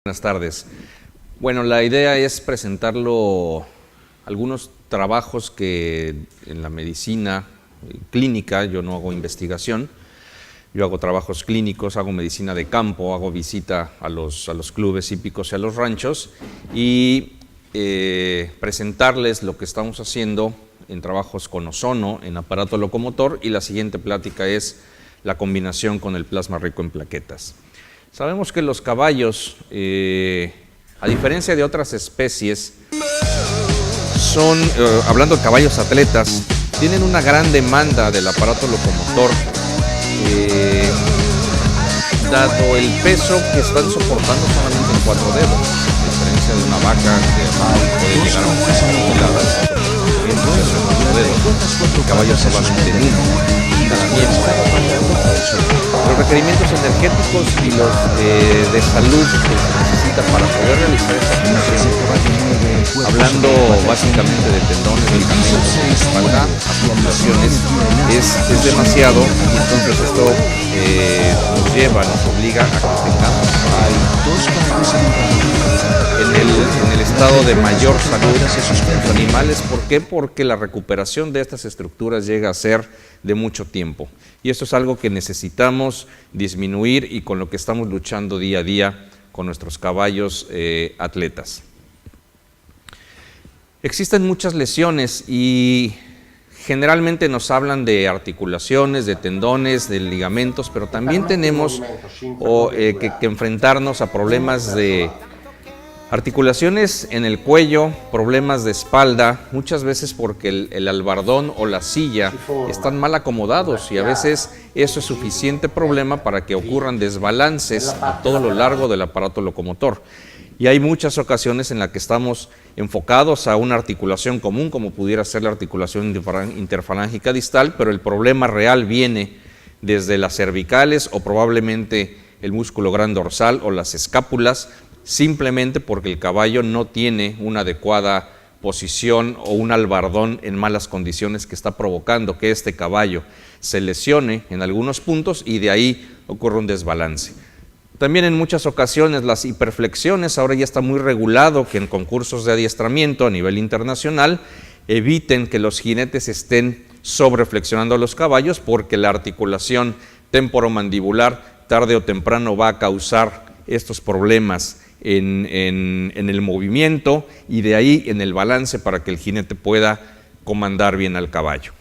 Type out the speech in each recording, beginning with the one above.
Buenas tardes. Bueno, la idea es presentarlo algunos trabajos que en la medicina clínica, yo no hago investigación, yo hago trabajos clínicos, hago medicina de campo, hago visita a los clubes hípicos y a los ranchos y presentarles lo que estamos haciendo en trabajos con ozono, en aparato locomotor, y la siguiente plática es la combinación con el plasma rico en plaquetas. Sabemos que los caballos, a diferencia de otras especies, son, hablando de caballos atletas, tienen una gran demanda del aparato locomotor, dado el peso que están soportando solamente en 4 dedos, a diferencia de una vaca que puede llegar a 1 toneladas, el caballo solamente en 1 cada miembro. Los requerimientos energéticos y los de salud que se necesitan para poder realizar esta función, hablando básicamente de tendones, ligamentos, espalda, articulaciones, es demasiado, y entonces esto nos lleva, nos obliga a que tengamos en el estado de mayor salud los animales. ¿Por qué? Porque la recuperación de estas estructuras llega a ser de mucho tiempo, y esto es algo que necesitamos disminuir y con lo que estamos luchando día a día con nuestros caballos atletas. Existen muchas lesiones y generalmente nos hablan de articulaciones, de tendones, de ligamentos, pero también tenemos que enfrentarnos a problemas de articulaciones en el cuello, problemas de espalda, muchas veces porque el albardón o la silla están mal acomodados, y a veces eso es suficiente problema para que ocurran desbalances a todo lo largo del aparato locomotor. Y hay muchas ocasiones en las que estamos enfocados a una articulación común, como pudiera ser la articulación interfalángica distal, pero el problema real viene desde las cervicales o probablemente el músculo gran dorsal o las escápulas, simplemente porque el caballo no tiene una adecuada posición o un albardón en malas condiciones, que está provocando que este caballo se lesione en algunos puntos y de ahí ocurre un desbalance. También en muchas ocasiones las hiperflexiones, ahora ya está muy regulado que en concursos de adiestramiento a nivel internacional eviten que los jinetes estén sobreflexionando a los caballos, porque la articulación temporomandibular tarde o temprano va a causar estos problemas en el movimiento y de ahí en el balance para que el jinete pueda comandar bien al caballo.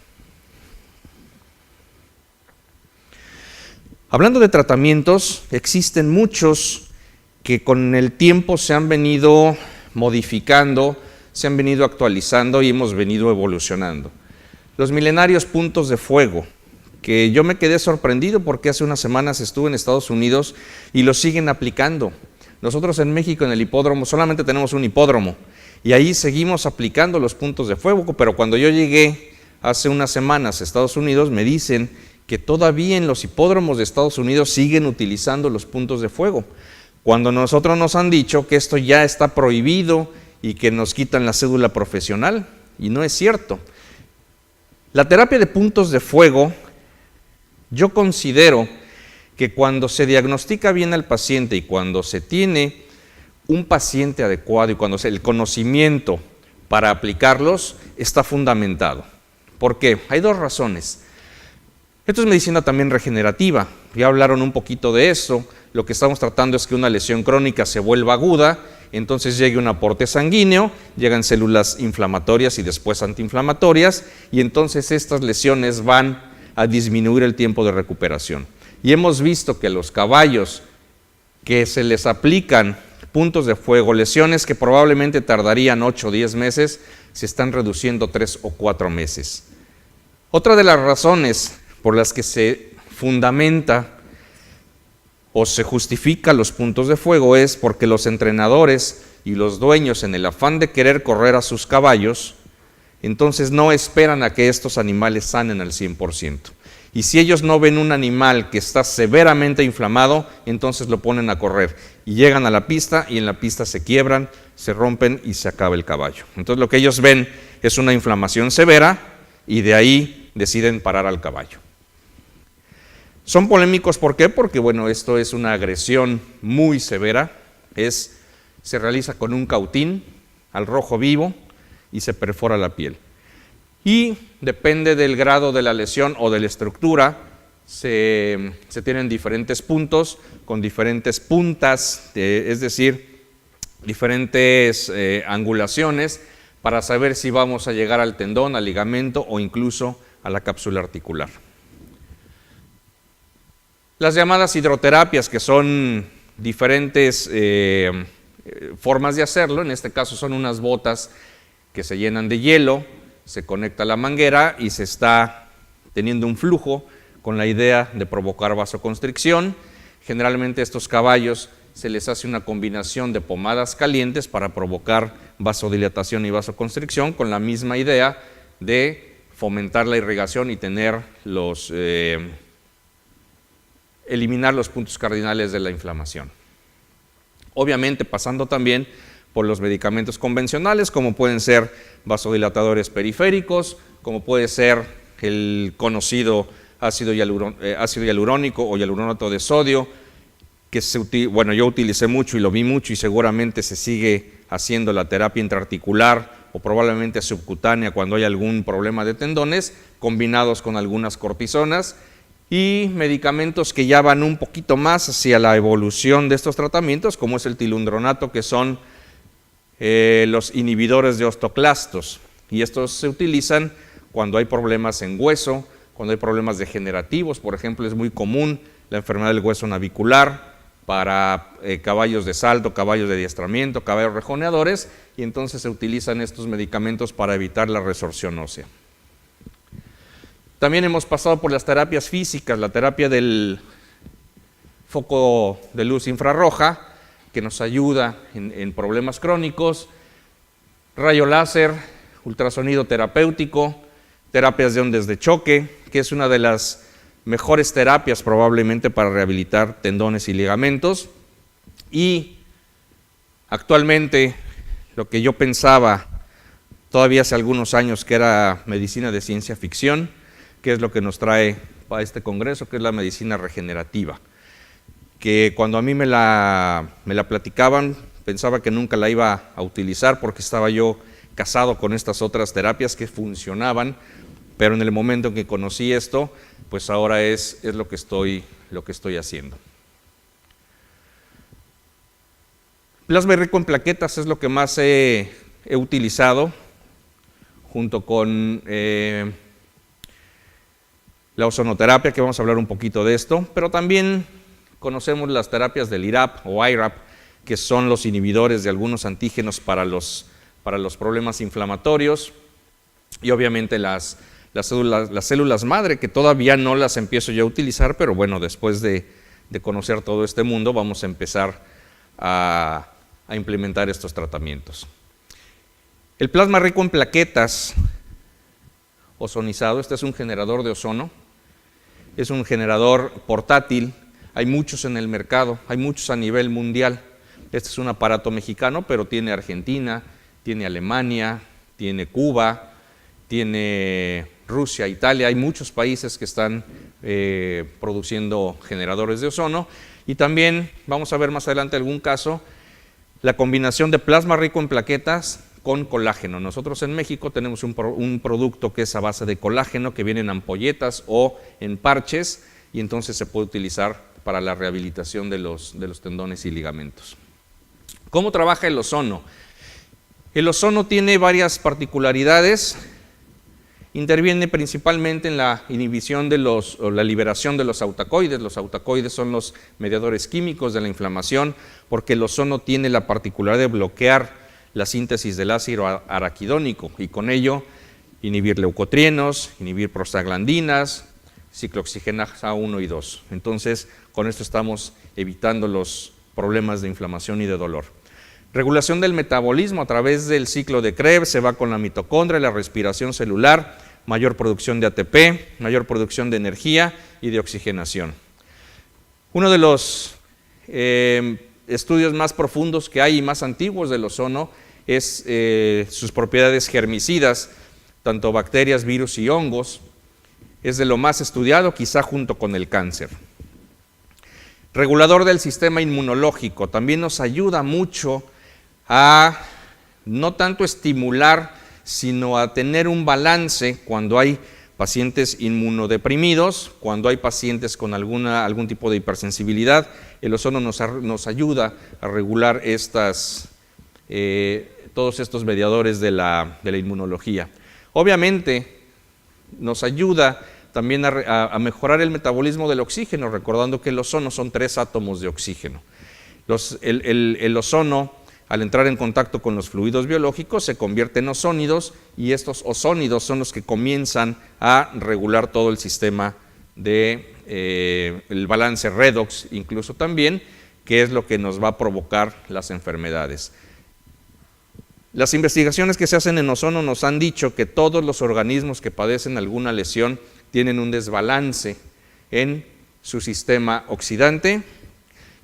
Hablando de tratamientos, existen muchos que con el tiempo se han venido modificando, se han venido actualizando y hemos venido evolucionando. Los milenarios puntos de fuego, que yo me quedé sorprendido porque hace unas semanas estuve en Estados Unidos y los siguen aplicando. Nosotros en México, en el hipódromo, solamente tenemos un hipódromo y ahí seguimos aplicando los puntos de fuego, pero cuando yo llegué hace unas semanas a Estados Unidos me dicen que todavía en los hipódromos de Estados Unidos siguen utilizando los puntos de fuego, cuando nosotros nos han dicho que esto ya está prohibido y que nos quitan la cédula profesional, y no es cierto. La terapia de puntos de fuego, yo considero que cuando se diagnostica bien al paciente y cuando se tiene un paciente adecuado y cuando el conocimiento para aplicarlos está fundamentado. ¿Por qué? Hay 2 razones. Esto es medicina también regenerativa, ya hablaron un poquito de eso. Lo que estamos tratando es que una lesión crónica se vuelva aguda, entonces llegue un aporte sanguíneo, llegan células inflamatorias y después antiinflamatorias, y entonces estas lesiones van a disminuir el tiempo de recuperación. Y hemos visto que los caballos que se les aplican puntos de fuego, lesiones que probablemente tardarían 8 o 10 meses, se están reduciendo 3 o 4 meses. Otra de las razones por las que se fundamenta o se justifica los puntos de fuego es porque los entrenadores y los dueños, en el afán de querer correr a sus caballos, entonces no esperan a que estos animales sanen al 100%. Y si ellos no ven un animal que está severamente inflamado, entonces lo ponen a correr y llegan a la pista y en la pista se quiebran, se rompen y se acaba el caballo. Entonces lo que ellos ven es una inflamación severa y de ahí deciden parar al caballo. Son polémicos, ¿por qué? Porque bueno, esto es una agresión muy severa se realiza con un cautín al rojo vivo y se perfora la piel. Y depende del grado de la lesión o de la estructura, se tienen diferentes puntos con diferentes puntas, es decir, diferentes angulaciones para saber si vamos a llegar al tendón, al ligamento o incluso a la cápsula articular. Las llamadas hidroterapias, que son diferentes formas de hacerlo, en este caso son unas botas que se llenan de hielo, se conecta a la manguera y se está teniendo un flujo con la idea de provocar vasoconstricción. Generalmente a estos caballos se les hace una combinación de pomadas calientes para provocar vasodilatación y vasoconstricción con la misma idea de fomentar la irrigación y tener eliminar los puntos cardinales de la inflamación. Obviamente pasando también por los medicamentos convencionales, como pueden ser vasodilatadores periféricos, como puede ser el conocido ácido hialurónico o hialuronato de sodio, que yo utilicé mucho y lo vi mucho y seguramente se sigue haciendo la terapia intraarticular o probablemente subcutánea cuando hay algún problema de tendones, combinados con algunas cortisonas y medicamentos que ya van un poquito más hacia la evolución de estos tratamientos, como es el tilundronato, que son los inhibidores de osteoclastos, y estos se utilizan cuando hay problemas en hueso, cuando hay problemas degenerativos. Por ejemplo, es muy común la enfermedad del hueso navicular para caballos de salto, caballos de adiestramiento, caballos rejoneadores, y entonces se utilizan estos medicamentos para evitar la resorción ósea. También hemos pasado por las terapias físicas, la terapia del foco de luz infrarroja, que nos ayuda en problemas crónicos, rayo láser, ultrasonido terapéutico, terapias de ondas de choque, que es una de las mejores terapias probablemente para rehabilitar tendones y ligamentos. Y actualmente lo que yo pensaba todavía hace algunos años que era medicina de ciencia ficción, que es lo que nos trae para este congreso, que es la medicina regenerativa, que cuando a mí me la platicaban pensaba que nunca la iba a utilizar porque estaba yo casado con estas otras terapias que funcionaban, pero en el momento en que conocí esto, pues ahora es lo que estoy haciendo. Plasma rico en plaquetas es lo que más he utilizado, junto con la ozonoterapia, que vamos a hablar un poquito de esto, pero también conocemos las terapias del IRAP o IRAP, que son los inhibidores de algunos antígenos para los problemas inflamatorios, y obviamente las células madre, que todavía no las empiezo yo a utilizar, pero bueno, después de conocer todo este mundo vamos a empezar a implementar estos tratamientos. El plasma rico en plaquetas ozonizado, este es un generador de ozono, es un generador portátil, hay muchos en el mercado, hay muchos a nivel mundial. Este es un aparato mexicano, pero tiene Argentina, tiene Alemania, tiene Cuba, tiene Rusia, Italia, hay muchos países que están produciendo generadores de ozono. Y también vamos a ver más adelante algún caso, la combinación de plasma rico en plaquetas con colágeno. Nosotros en México tenemos un producto que es a base de colágeno, que viene en ampolletas o en parches, y entonces se puede utilizar para la rehabilitación de los tendones y ligamentos. ¿Cómo trabaja el ozono? El ozono tiene varias particularidades. Interviene principalmente en la inhibición o la liberación de los autacoides. Los autacoides son los mediadores químicos de la inflamación, porque el ozono tiene la particularidad de bloquear la síntesis del ácido araquidónico y con ello inhibir leucotrienos, inhibir prostaglandinas, ciclooxigenasa 1 y 2. Entonces, con esto estamos evitando los problemas de inflamación y de dolor. Regulación del metabolismo a través del ciclo de Krebs, se va con la mitocondria, la respiración celular, mayor producción de ATP, mayor producción de energía y de oxigenación. Uno de los estudios más profundos que hay y más antiguos del ozono es sus propiedades germicidas, tanto bacterias, virus y hongos. Es de lo más estudiado, quizá junto con el cáncer. Regulador del sistema inmunológico, también nos ayuda mucho a no tanto estimular, sino a tener un balance cuando hay pacientes inmunodeprimidos, cuando hay pacientes con algún tipo de hipersensibilidad. El ozono nos ayuda a regular todos estos mediadores de la inmunología. Obviamente nos ayuda también a mejorar el metabolismo del oxígeno, recordando que el ozono son 3 átomos de oxígeno. El ozono, al entrar en contacto con los fluidos biológicos, se convierte en ozónidos, y estos ozónidos son los que comienzan a regular todo el sistema el balance redox, incluso también, que es lo que nos va a provocar las enfermedades. Las investigaciones que se hacen en ozono nos han dicho que todos los organismos que padecen alguna lesión tienen un desbalance en su sistema oxidante,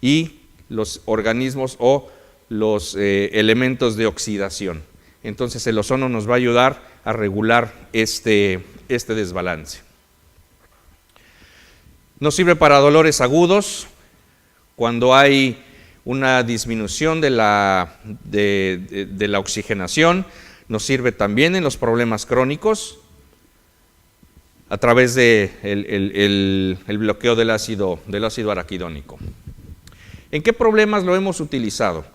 y los organismos o los elementos de oxidación. Entonces el ozono nos va a ayudar a regular este desbalance. Nos sirve para dolores agudos, cuando hay una disminución de la oxigenación. Nos sirve también en los problemas crónicos, a través del bloqueo del ácido araquidónico. ¿En qué problemas lo hemos utilizado?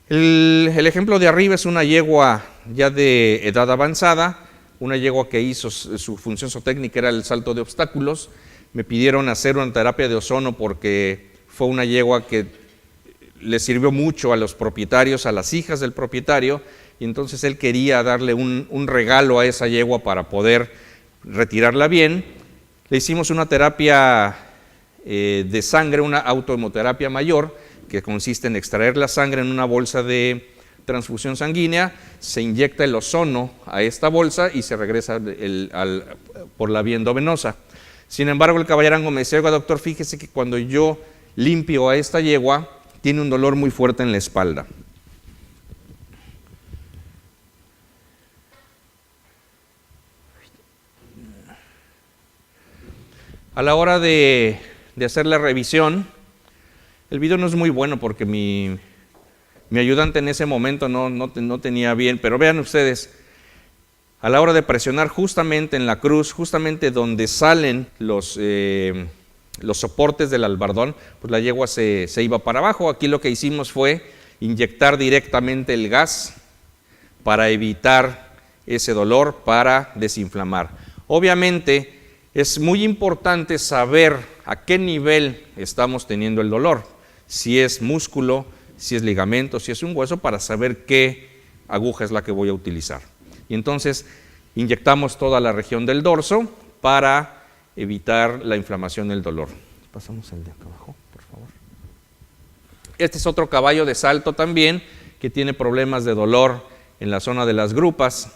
El ejemplo de arriba es una yegua ya de edad avanzada, una yegua que hizo su función zootécnica era el salto de obstáculos. Me pidieron hacer una terapia de ozono porque fue una yegua que le sirvió mucho a los propietarios, a las hijas del propietario, y entonces él quería darle un regalo a esa yegua para poder retirarla bien. Le hicimos una terapia de sangre, una autohemoterapia mayor, que consiste en extraer la sangre en una bolsa de transfusión sanguínea, se inyecta el ozono a esta bolsa y se regresa por la vía endovenosa. Sin embargo, el caballerango me decía: oiga, doctor, fíjese que cuando yo limpio a esta yegua, tiene un dolor muy fuerte en la espalda. A la hora de hacer la revisión, el video no es muy bueno porque mi ayudante en ese momento no tenía bien, pero vean ustedes, a la hora de presionar justamente en la cruz, justamente donde salen los soportes del albardón, pues la yegua se iba para abajo. Aquí lo que hicimos fue inyectar directamente el gas para evitar ese dolor, para desinflamar. Obviamente es muy importante saber a qué nivel estamos teniendo el dolor, si es músculo, si es ligamento, si es un hueso, para saber qué aguja es la que voy a utilizar. Y entonces inyectamos toda la región del dorso para evitar la inflamación y el dolor. Pasamos el de acá abajo, por favor. Este es otro caballo de salto también, que tiene problemas de dolor en la zona de las grupas.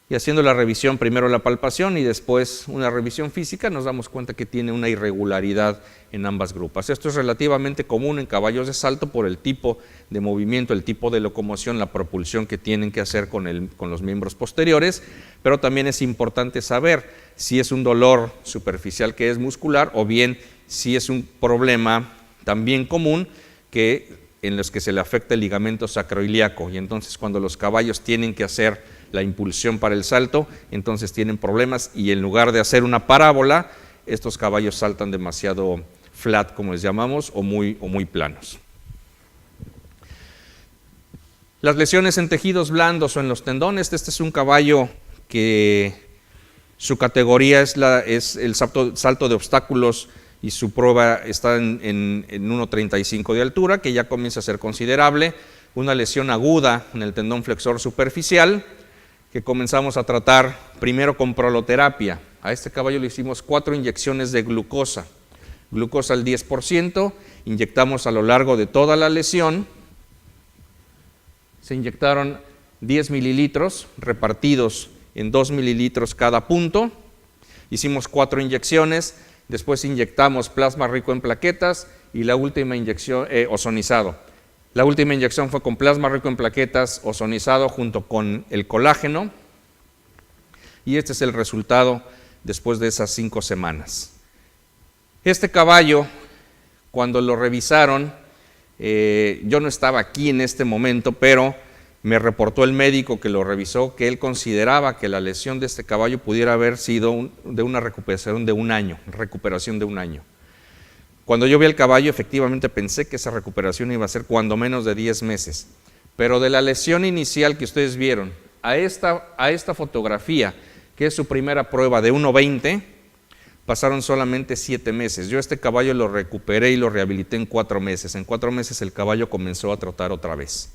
Y haciendo la revisión, primero la palpación y después una revisión física, nos damos cuenta que tiene una irregularidad en ambas grupas. Esto es relativamente común en caballos de salto por el tipo de movimiento, el tipo de locomoción, la propulsión que tienen que hacer con los miembros posteriores, pero también es importante saber si es un dolor superficial que es muscular, o bien si es un problema también común en los que se le afecta el ligamento sacroiliaco. Y entonces cuando los caballos tienen que hacer la impulsión para el salto, entonces tienen problemas, y en lugar de hacer una parábola, estos caballos saltan demasiado flat, como les llamamos, o muy planos. Las lesiones en tejidos blandos o en los tendones. Este es un caballo que su categoría es el salto de obstáculos, y su prueba está en 1.35 de altura, que ya comienza a ser considerable. Una lesión aguda en el tendón flexor superficial, que comenzamos a tratar primero con proloterapia. A este caballo le hicimos 4 inyecciones de glucosa al 10%, inyectamos a lo largo de toda la lesión. Se inyectaron 10 mililitros repartidos en 2 mililitros cada punto. Hicimos 4 inyecciones, después inyectamos plasma rico en plaquetas y la última inyección ozonizado. La última inyección fue con plasma rico en plaquetas ozonizado junto con el colágeno, y este es el resultado después de esas 5 semanas. Este caballo, cuando lo revisaron, yo no estaba aquí en este momento, pero me reportó el médico que lo revisó que él consideraba que la lesión de este caballo pudiera haber sido de una recuperación de un año, Cuando yo vi el caballo, efectivamente pensé que esa recuperación iba a ser cuando menos de 10 meses, pero de la lesión inicial que ustedes vieron a esta fotografía, que es su primera prueba de 1.20, pasaron solamente 7 meses. Yo este caballo lo recuperé y lo rehabilité en 4 meses. En 4 meses el caballo comenzó a trotar otra vez.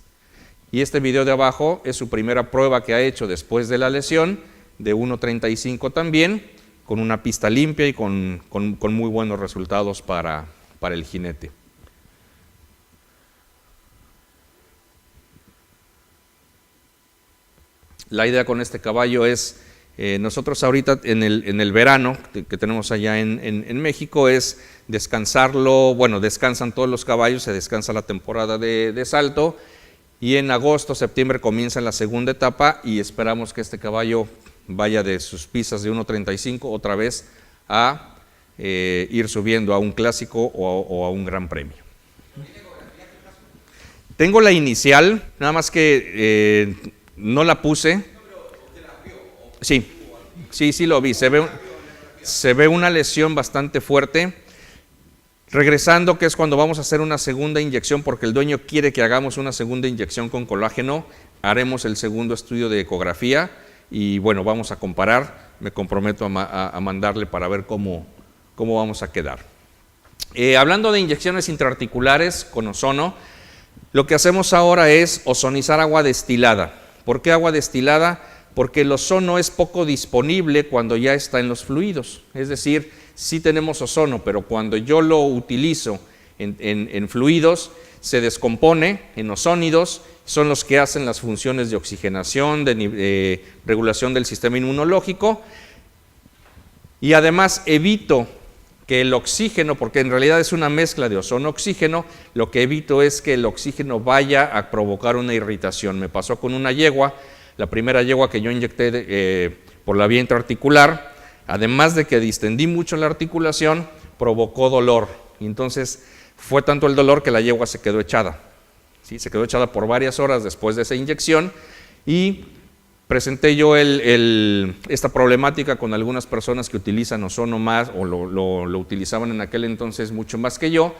Y este video de abajo es su primera prueba que ha hecho después de la lesión, de 1.35 también, con una pista limpia y con muy buenos resultados para el jinete. La idea con este caballo es, nosotros ahorita en el verano que tenemos allá en México, es descansarlo. Bueno, descansan todos los caballos, se descansa la temporada de salto, y en agosto, septiembre comienza la segunda etapa y esperamos que este caballo vaya de sus pistas de 1.35 otra vez a ir subiendo a un clásico o a un gran premio. Tengo la inicial, nada más que no la puse. Sí lo vi. Se ve una lesión bastante fuerte. Regresando, que es cuando vamos a hacer una segunda inyección, porque el dueño quiere que hagamos una segunda inyección con colágeno, haremos el segundo estudio de ecografía y bueno, vamos a comparar. Me comprometo a mandarle para ver cómo vamos a quedar. Hablando de inyecciones intraarticulares con ozono, lo que hacemos ahora es ozonizar agua destilada. ¿Por qué agua destilada? Porque el ozono es poco disponible cuando ya está en los fluidos. Es decir, sí tenemos ozono, pero cuando yo lo utilizo en fluidos, se descompone en ozónidos, son los que hacen las funciones de oxigenación, de regulación del sistema inmunológico, y además evito que el oxígeno, porque en realidad es una mezcla de ozono-oxígeno, lo que evito es que el oxígeno vaya a provocar una irritación. Me pasó con una yegua, la primera yegua que yo inyecté por la vía intraarticular, además de que distendí mucho la articulación, provocó dolor. Y entonces fue tanto el dolor que la yegua se quedó echada. ¿Sí? Se quedó echada por varias horas después de esa inyección, y presenté yo esta problemática con algunas personas que utilizan ozono más, o lo utilizaban en aquel entonces mucho más que yo,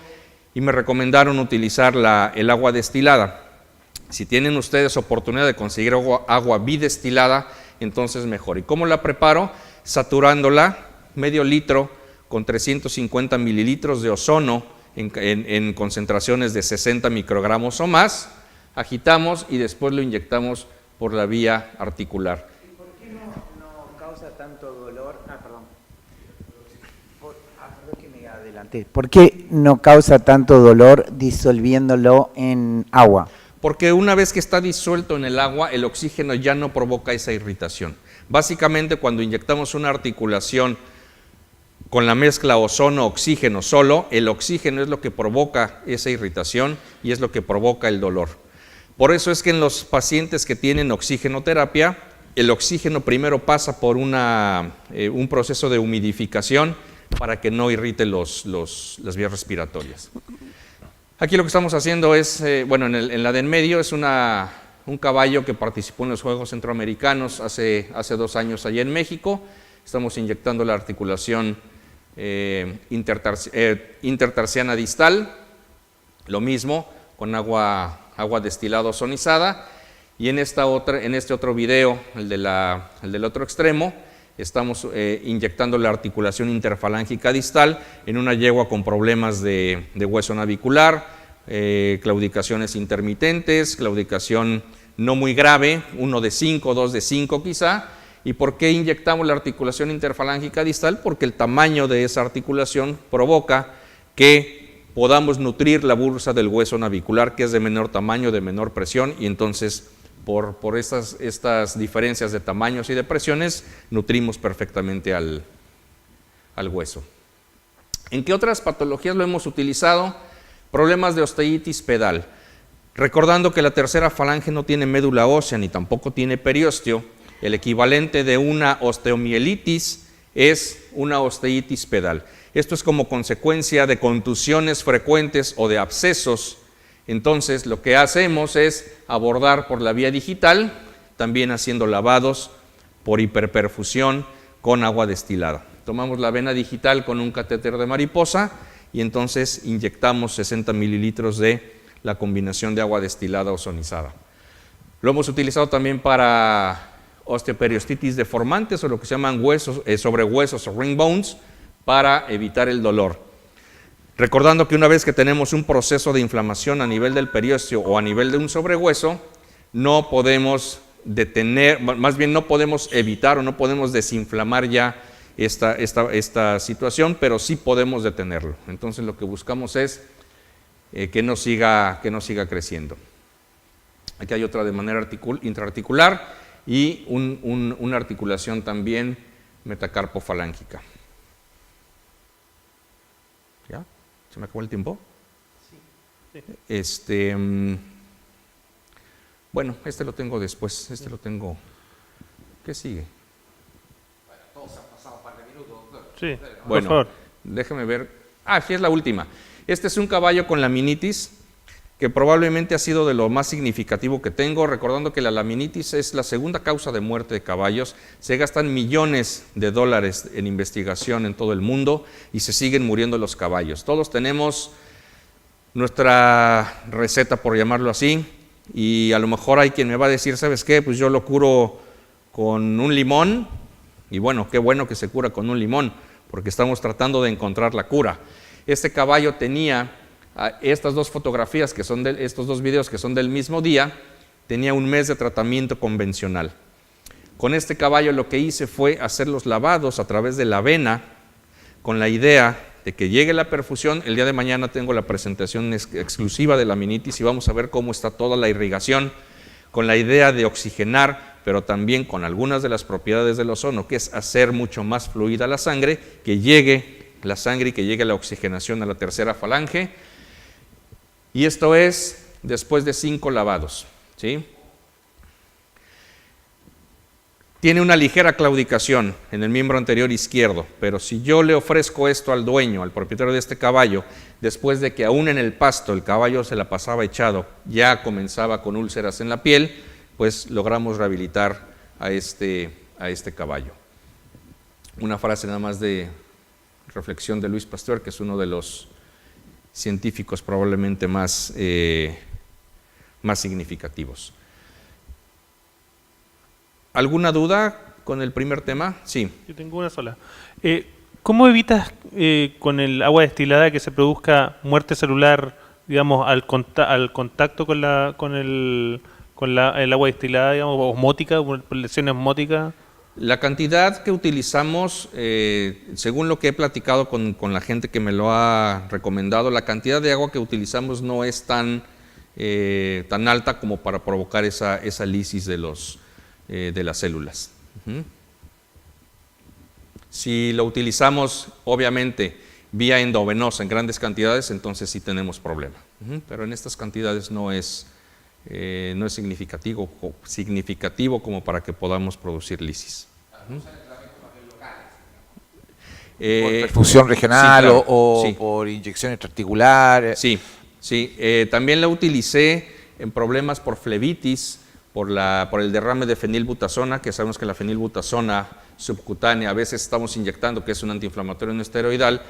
y me recomendaron utilizar el agua destilada. Si tienen ustedes oportunidad de conseguir agua bidestilada, entonces mejor. ¿Y cómo la preparo? Saturándola medio litro con 350 mililitros de ozono en concentraciones de 60 microgramos o más, agitamos y después lo inyectamos por la vía articular. ¿Y por qué no causa tanto dolor? Perdón. Perdón que me adelanté. ¿Por qué no causa tanto dolor disolviéndolo en agua? Porque una vez que está disuelto en el agua, el oxígeno ya no provoca esa irritación. Básicamente, cuando inyectamos una articulación con la mezcla ozono-oxígeno solo, el oxígeno es lo que provoca esa irritación y es lo que provoca el dolor. Por eso es que en los pacientes que tienen oxigenoterapia, el oxígeno primero pasa por un proceso de humidificación para que no irrite las vías respiratorias. Aquí lo que estamos haciendo es, en la de en medio es un caballo que participó en los Juegos Centroamericanos hace 2 años allá en México. Estamos inyectando la articulación intertarsiana distal, lo mismo con agua destilada ozonizada, y en este otro video, el del otro extremo, estamos inyectando la articulación interfalángica distal en una yegua con problemas de hueso navicular, claudicaciones intermitentes, claudicación no muy grave, 1 de 5, 2 de 5 quizá. ¿Y por qué inyectamos la articulación interfalángica distal? Porque el tamaño de esa articulación provoca que podamos nutrir la bursa del hueso navicular, que es de menor tamaño, de menor presión, y entonces por estas diferencias de tamaños y de presiones, nutrimos perfectamente al hueso. ¿En qué otras patologías lo hemos utilizado? Problemas de osteitis pedal. Recordando que la tercera falange no tiene médula ósea ni tampoco tiene periósteo, el equivalente de una osteomielitis es una osteitis pedal. Esto es como consecuencia de contusiones frecuentes o de abscesos. Entonces, lo que hacemos es abordar por la vía digital, también haciendo lavados por hiperperfusión con agua destilada. Tomamos la vena digital con un catéter de mariposa y entonces inyectamos 60 mililitros de la combinación de agua destilada ozonizada. Lo hemos utilizado también para osteoperiostitis deformantes o lo que se llaman huesos, sobrehuesos o ring bones, para evitar el dolor. Recordando que una vez que tenemos un proceso de inflamación a nivel del periósteo o a nivel de un sobrehueso, no podemos detener, más bien no podemos evitar o no podemos desinflamar ya esta situación, pero sí podemos detenerlo. Entonces lo que buscamos es que no siga creciendo. Aquí hay otra de manera intraarticular y una articulación también metacarpofalángica. ¿Ya? ¿Se me acabó el tiempo? Sí. Bueno, lo tengo después, lo tengo. ¿Qué sigue? Bueno, todos han pasado un par de minutos, doctor. Sí, bueno, por favor. Déjeme ver. Sí, es la última. Este es un caballo con laminitis, que probablemente ha sido de lo más significativo que tengo, recordando que la laminitis es la segunda causa de muerte de caballos. Se gastan millones de dólares en investigación en todo el mundo y se siguen muriendo los caballos. Todos tenemos nuestra receta, por llamarlo así, y a lo mejor hay quien me va a decir, ¿sabes qué? Pues yo lo curo con un limón, y bueno, qué bueno que se cura con un limón, porque estamos tratando de encontrar la cura. Este caballo tenía estas dos fotografías, que son estos dos videos que son del mismo día, tenía un mes de tratamiento convencional. Con este caballo lo que hice fue hacer los lavados a través de la vena, con la idea de que llegue la perfusión. El día de mañana tengo la presentación exclusiva de laminitis y vamos a ver cómo está toda la irrigación, con la idea de oxigenar, pero también con algunas de las propiedades del ozono, que es hacer mucho más fluida la sangre, que llegue la sangre y que llegue la oxigenación a la tercera falange. Y esto es después de 5 lavados, ¿sí? Tiene una ligera claudicación en el miembro anterior izquierdo, pero si yo le ofrezco esto al dueño, al propietario de este caballo, después de que aún en el pasto el caballo se la pasaba echado, ya comenzaba con úlceras en la piel, pues logramos rehabilitar a este caballo. Una frase nada más de reflexión de Luis Pasteur, que es uno de los científicos probablemente más significativos. ¿Alguna duda con el primer tema? Sí. Yo tengo una sola. ¿Cómo evitas con el agua destilada que se produzca muerte celular, digamos, al contacto con el agua destilada, digamos, osmótica, por lesión osmótica? La cantidad que utilizamos, según lo que he platicado con la gente que me lo ha recomendado, la cantidad de agua que utilizamos no es tan alta como para provocar esa lisis de las células. Si lo utilizamos, obviamente, vía endovenosa en grandes cantidades, entonces sí tenemos problema. Pero en estas cantidades no es significativo como para que podamos producir lisis. ¿Por perfusión regional, sí, claro, o sí, por inyección intraarticular? Sí. También la utilicé en problemas por flebitis, por el derrame de fenilbutazona, que sabemos que la fenilbutazona subcutánea, a veces estamos inyectando, que es un antiinflamatorio no esteroidal,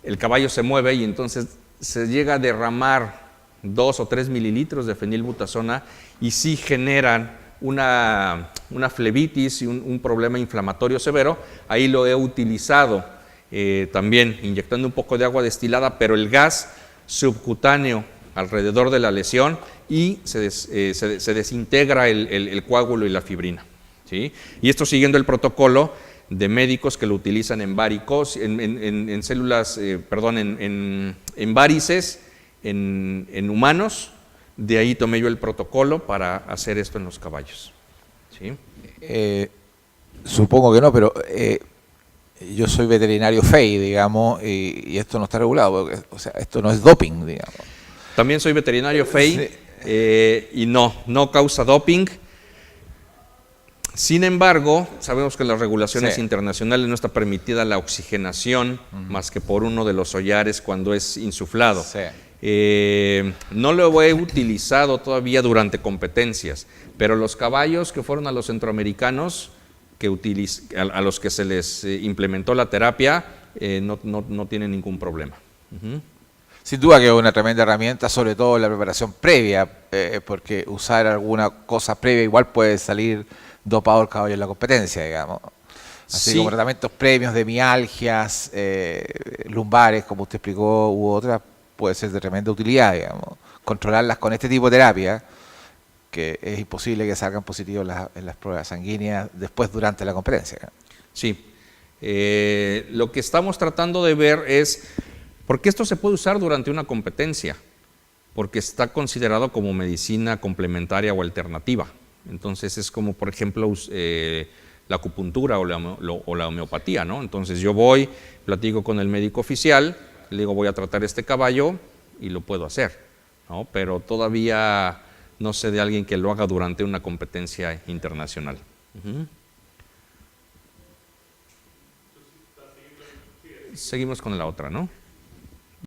el caballo se mueve y entonces se llega a derramar 2 o 3 mililitros de fenilbutazona y sí generan una flebitis y un problema inflamatorio severo. Ahí lo he utilizado también inyectando un poco de agua destilada, pero el gas subcutáneo alrededor de la lesión y se desintegra el coágulo y la fibrina, ¿sí? Y esto siguiendo el protocolo de médicos que lo utilizan en varices, en humanos. De ahí tomé yo el protocolo para hacer esto en los caballos, ¿sí? Supongo que no, pero yo soy veterinario FEI, digamos, y esto no está regulado, porque, o sea, esto no es doping, digamos. También soy veterinario FEI y no causa doping. Sin embargo, sabemos que en las regulaciones Sí. internacionales no está permitida la oxigenación más que por uno de los hollares cuando es insuflado. Sí. No lo he utilizado todavía durante competencias, pero los caballos que fueron a los centroamericanos, a los que se les implementó la terapia, no tienen ningún problema. Ujú. Sin duda que es una tremenda herramienta, sobre todo en la preparación previa, porque usar alguna cosa previa igual puede salir dopado el caballo en la competencia, digamos. Así Sí. como tratamientos previos de mialgias, lumbares, como usted explicó, u otras, puede ser de tremenda utilidad, digamos. Controlarlas con este tipo de terapia, que es imposible que salgan positivos en las pruebas sanguíneas después durante la competencia. Sí. Lo que estamos tratando de ver es, porque esto se puede usar durante una competencia, porque está considerado como medicina complementaria o alternativa. Entonces es como, por ejemplo, la acupuntura o la homeopatía, ¿no? Entonces yo voy, platico con el médico oficial, le digo voy a tratar este caballo y lo puedo hacer, ¿no? Pero todavía no sé de alguien que lo haga durante una competencia internacional. Ujú. Seguimos con la otra, ¿no?